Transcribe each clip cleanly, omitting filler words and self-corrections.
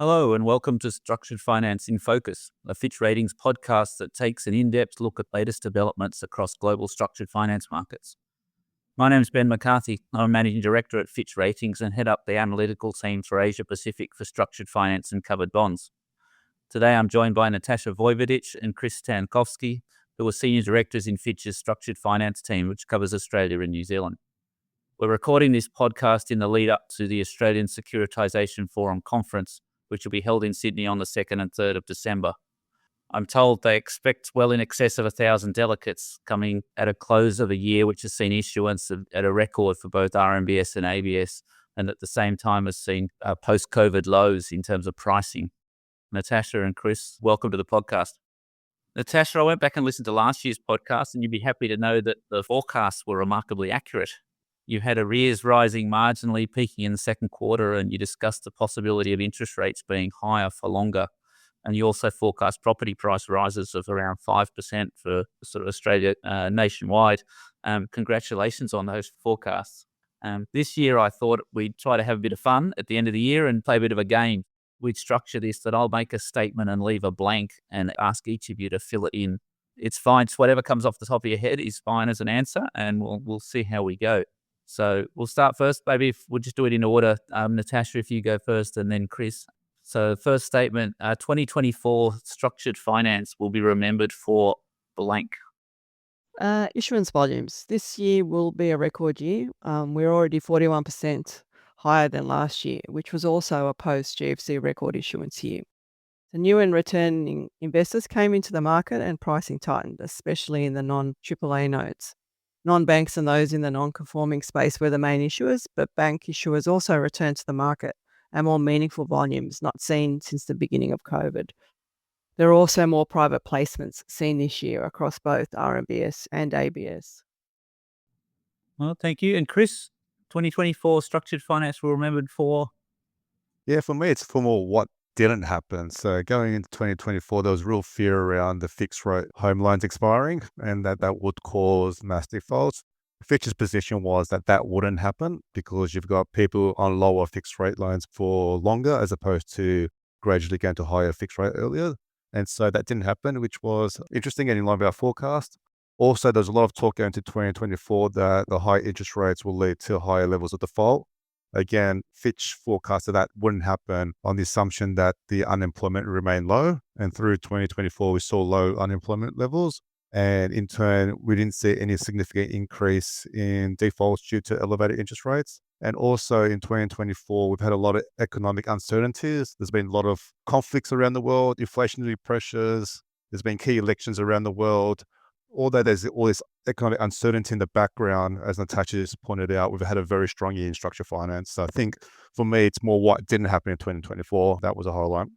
Hello and welcome to Structured Finance in Focus, a Fitch Ratings podcast that takes an in-depth look at latest developments across global structured finance markets. My name is Ben McCarthy. I'm Managing Director at Fitch Ratings and head up the analytical team for Asia Pacific for structured finance and covered bonds. Today I'm joined by Natasha Vojvodic and Chris Stankovski, who are Senior Directors in Fitch's structured finance team, which covers Australia and New Zealand. We're recording this podcast in the lead up to the Australian Securitisation Forum conference, which will be held in Sydney on the 2nd and 3rd of December. I'm told they expect well in excess of 1,000 delegates coming at a close of a year which has seen issuance at a record for both RMBS and ABS, and at the same time has seen post-COVID lows in terms of pricing. Natasha and Chris, welcome to the podcast. Natasha, I went back and listened to last year's podcast, and you'd be happy to know that the forecasts were remarkably accurate. You had arrears rising marginally, peaking in the second quarter, and you discussed the possibility of interest rates being higher for longer. And you also forecast property price rises of around 5% for sort of Australia nationwide. Congratulations on those forecasts. This year, I thought we'd try to have a bit of fun at the end of the year and play a bit of a game. We'd structure this that I'll make a statement and leave a blank and ask each of you to fill it in. It's fine. It's whatever comes off the top of your head is fine as an answer, and we'll see how we go. So we'll start first. Maybe if we'll just do it in order. Natasha, if you go first, and then Chris. So first statement, 2024 structured finance will be remembered for blank. Issuance volumes. This year will be a record year. We're already 41% higher than last year, which was also a post-GFC record issuance year. The new and returning investors came into the market and pricing tightened, especially in the non-AAA notes. Non-banks and those in the non-conforming space were the main issuers, but bank issuers also returned to the market and more meaningful volumes not seen since the beginning of COVID. There are also more private placements seen this year across both RMBS and ABS. Well, thank you. And Chris, 2024 structured finance will be remembered for? Yeah, for me, it's for more what didn't happen. So going into 2024, there was real fear around the fixed rate home loans expiring and that would cause mass defaults. Fitch's position was that wouldn't happen because you've got people on lower fixed rate loans for longer as opposed to gradually going to higher fixed rate earlier. And so that didn't happen, which was interesting and in line with our forecast. Also, there's a lot of talk going into 2024 that the high interest rates will lead to higher levels of default. Again, Fitch forecasted that wouldn't happen on the assumption that the unemployment remained low. And through 2024, we saw low unemployment levels. And in turn, we didn't see any significant increase in defaults due to elevated interest rates. And also in 2024, we've had a lot of economic uncertainties. There's been a lot of conflicts around the world, inflationary pressures. There's been key elections around the world. Although there's all this economic uncertainty in the background, as Natasha just pointed out, we've had a very strong year in structured finance. So I think for me, it's more what didn't happen in 2024. That was a highlight.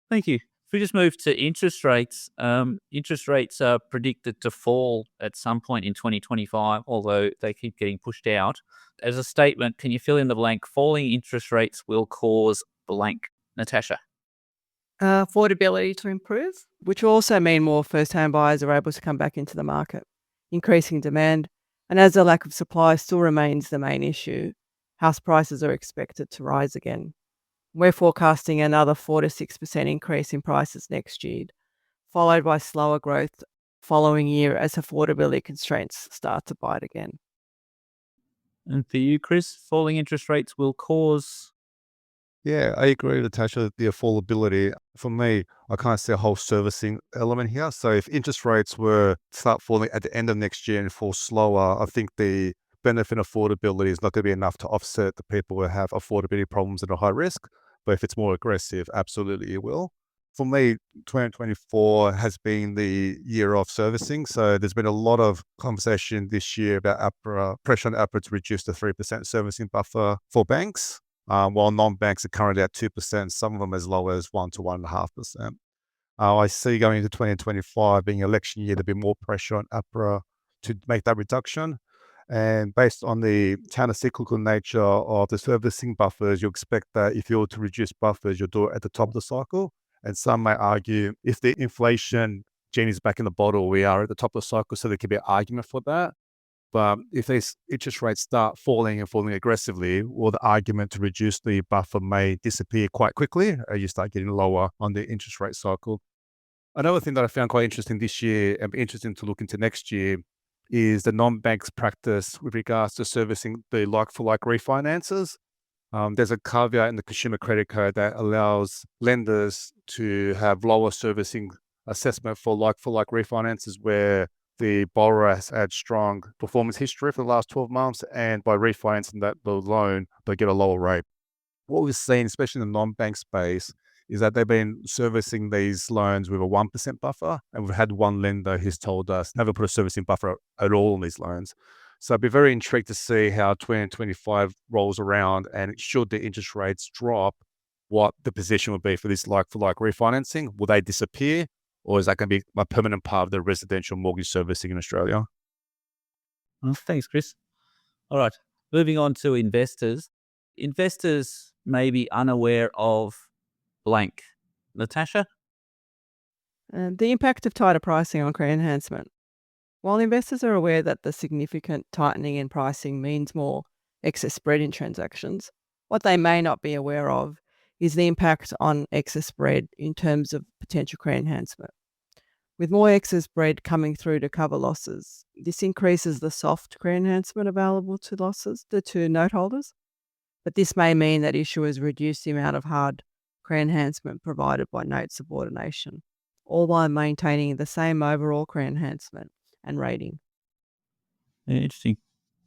Thank you. If we just move to interest rates are predicted to fall at some point in 2025, although they keep getting pushed out. As a statement, can you fill in the blank? Falling interest rates will cause blank. Natasha. Affordability to improve, which will also mean more first-hand buyers are able to come back into the market, increasing demand. And as the lack of supply still remains the main issue, house prices are expected to rise again. We're forecasting another 4 to 6% increase in prices next year, followed by slower growth following year as affordability constraints start to bite again. And for you, Chris, falling interest rates will cause? Yeah, I agree, Natasha. The affordability, for me, I kind of see a whole servicing element here. So if interest rates were to start falling at the end of next year and fall slower, I think the benefit of affordability is not going to be enough to offset the people who have affordability problems and are high risk. But if it's more aggressive, absolutely it will. For me, 2024 has been the year of servicing. So there's been a lot of conversation this year about pressure on APRA to reduce the 3% servicing buffer for banks. While non-banks are currently at 2%, some of them as low as 1 to 1.5%. I see going into 2025 being election year, there'll be more pressure on APRA to make that reduction. And based on the counter-cyclical nature of the servicing buffers, you expect that if you were to reduce buffers, you'll do it at the top of the cycle. And some may argue if the inflation genie's back in the bottle, we are at the top of the cycle, so there could be an argument for that. But if these interest rates start falling and falling aggressively, well, the argument to reduce the buffer may disappear quite quickly as you start getting lower on the interest rate cycle. Another thing that I found quite interesting this year and interesting to look into next year is the non-banks practice with regards to servicing the like-for-like refinances. There's a caveat in the consumer credit code that allows lenders to have lower servicing assessment for like-for-like refinances where the borrower has had strong performance history for the last 12 months, and by refinancing the loan, they get a lower rate. What we've seen, especially in the non-bank space, is that they've been servicing these loans with a 1% buffer. And we've had one lender who's told us never put a servicing buffer at all on these loans. So I'd be very intrigued to see how 2025 rolls around, and should the interest rates drop, what the position would be for this like-for-like refinancing. Will they disappear, or is that going to be a permanent part of the residential mortgage servicing in Australia? Well, thanks, Chris. All right, moving on to investors. Investors may be unaware of blank. Natasha? The impact of tighter pricing on credit enhancement. While investors are aware that the significant tightening in pricing means more excess spread in transactions, what they may not be aware of is the impact on excess spread in terms of potential credit enhancement. With more excess spread coming through to cover losses, this increases the soft credit enhancement available to note holders. But this may mean that issuers reduce the amount of hard credit enhancement provided by note subordination, all while maintaining the same overall credit enhancement and rating. Yeah, interesting.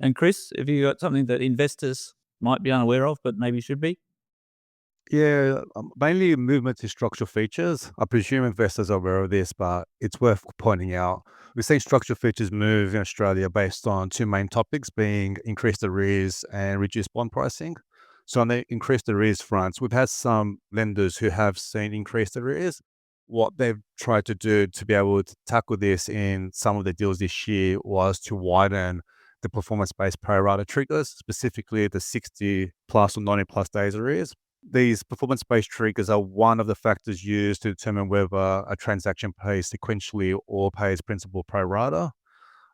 And Chris, have you got something that investors might be unaware of, but maybe should be? Yeah, mainly movement to structural features. I presume investors are aware of this, but it's worth pointing out. We've seen structural features move in Australia based on two main topics, being increased arrears and reduced bond pricing. So on the increased arrears fronts, we've had some lenders who have seen increased arrears. What they've tried to do to be able to tackle this in some of the deals this year was to widen the performance-based pro rata triggers, specifically the 60 plus or 90 plus days arrears. These performance-based triggers are one of the factors used to determine whether a transaction pays sequentially or pays principal pro rata.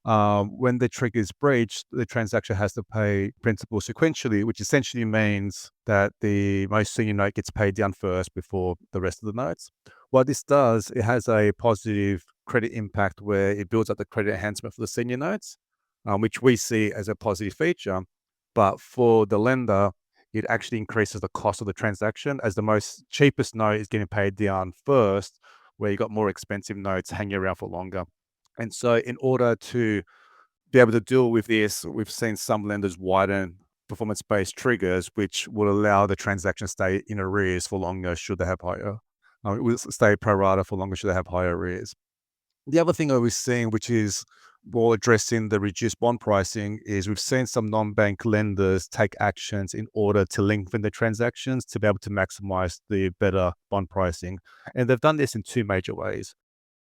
When the trigger is breached, the transaction has to pay principal sequentially, which essentially means that the most senior note gets paid down first before the rest of the notes. What this does, it has a positive credit impact where it builds up the credit enhancement for the senior notes, which we see as a positive feature. But for the lender, it actually increases the cost of the transaction as the most cheapest note is getting paid down first, where you got more expensive notes hanging around for longer. And so in order to be able to deal with this, we've seen some lenders widen performance-based triggers, which will allow the transaction to stay in arrears for longer should they have higher. It will stay pro rata for longer should they have higher arrears. The other thing that we're seeing, which is more addressing the reduced bond pricing, is we've seen some non-bank lenders take actions in order to lengthen the transactions to be able to maximize the better bond pricing. And they've done this in two major ways.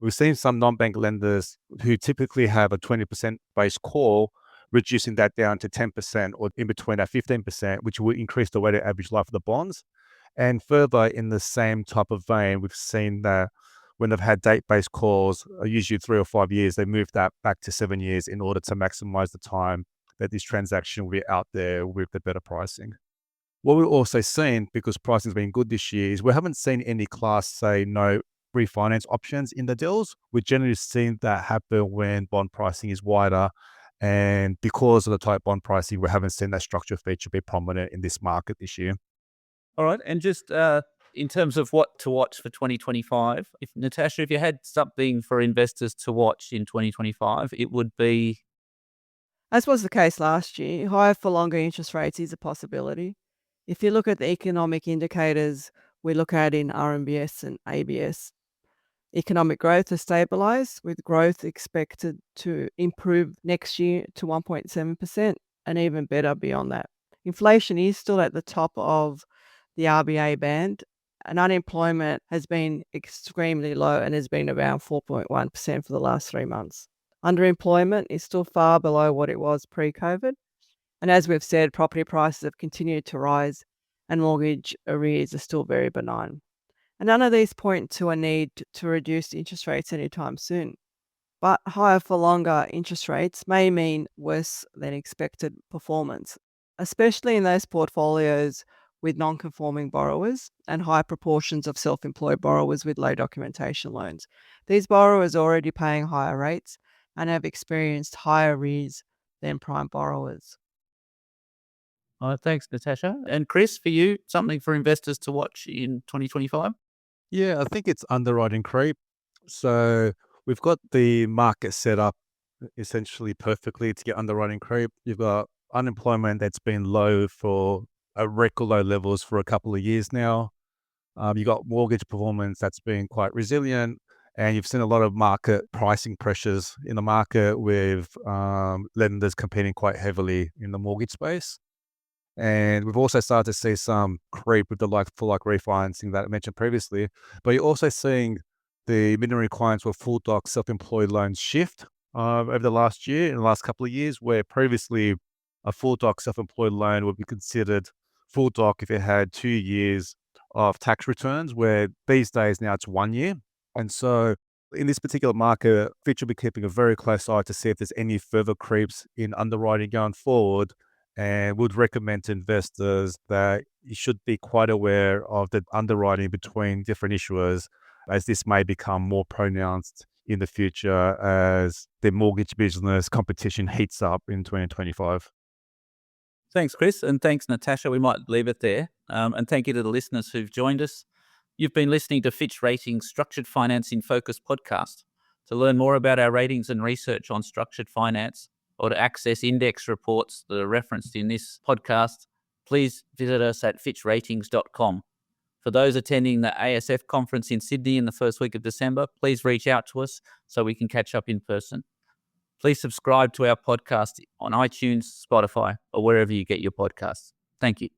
We've seen some non-bank lenders who typically have a 20% base call, reducing that down to 10% or in between at 15%, which will increase the weighted average life of the bonds. And further, in the same type of vein, we've seen that when they've had date-based calls, usually 3 or 5 years, they move that back to 7 years in order to maximize the time that this transaction will be out there with the better pricing. What we've also seen, because pricing's been good this year, is we haven't seen any Class A no refinance options in the deals. We've generally seen that happen when bond pricing is wider. And because of the tight bond pricing, we haven't seen that structure feature be prominent in this market this year. All right, and just in terms of what to watch for 2025, Natasha, if you had something for investors to watch in 2025, it would be... As was the case last year, higher for longer interest rates is a possibility. If you look at the economic indicators we look at in RMBS and ABS, economic growth has stabilised, with growth expected to improve next year to 1.7% and even better beyond that. Inflation is still at the top of the RBA band, and unemployment has been extremely low and has been around 4.1% for the last 3 months. Underemployment is still far below what it was pre-COVID. And as we've said, property prices have continued to rise and mortgage arrears are still very benign. And none of these point to a need to reduce interest rates anytime soon. But higher for longer interest rates may mean worse than expected performance, especially in those portfolios with non-conforming borrowers and high proportions of self-employed borrowers with low documentation loans. These borrowers are already paying higher rates and have experienced higher arrears than prime borrowers. All right, thanks, Natasha. And Chris, for you, something for investors to watch in 2025? Yeah, I think it's underwriting creep. So we've got the market set up essentially perfectly to get underwriting creep. You've got unemployment that's been low for record low levels for a couple of years now. You've got mortgage performance that's been quite resilient, and you've seen a lot of market pricing pressures in the market with lenders competing quite heavily in the mortgage space. And we've also started to see some creep with the like-for-like refinancing that I mentioned previously. But you're also seeing the minimum requirements for full doc self-employed loans shift over the last year, in the last couple of years, where previously a full doc self-employed loan would be considered full doc if it had 2 years of tax returns, where these days now it's 1 year. And so in this particular market, Fitch will be keeping a very close eye to see if there's any further creeps in underwriting going forward, and would recommend to investors that you should be quite aware of the underwriting between different issuers, as this may become more pronounced in the future as the mortgage business competition heats up in 2025. Thanks, Chris, and thanks, Natasha. We might leave it there. And thank you to the listeners who've joined us. You've been listening to Fitch Ratings Structured Finance in Focus podcast. To learn more about our ratings and research on structured finance, or to access index reports that are referenced in this podcast, please visit us at fitchratings.com. For those attending the ASF conference in Sydney in the first week of December, please reach out to us so we can catch up in person. Please subscribe to our podcast on iTunes, Spotify, or wherever you get your podcasts. Thank you.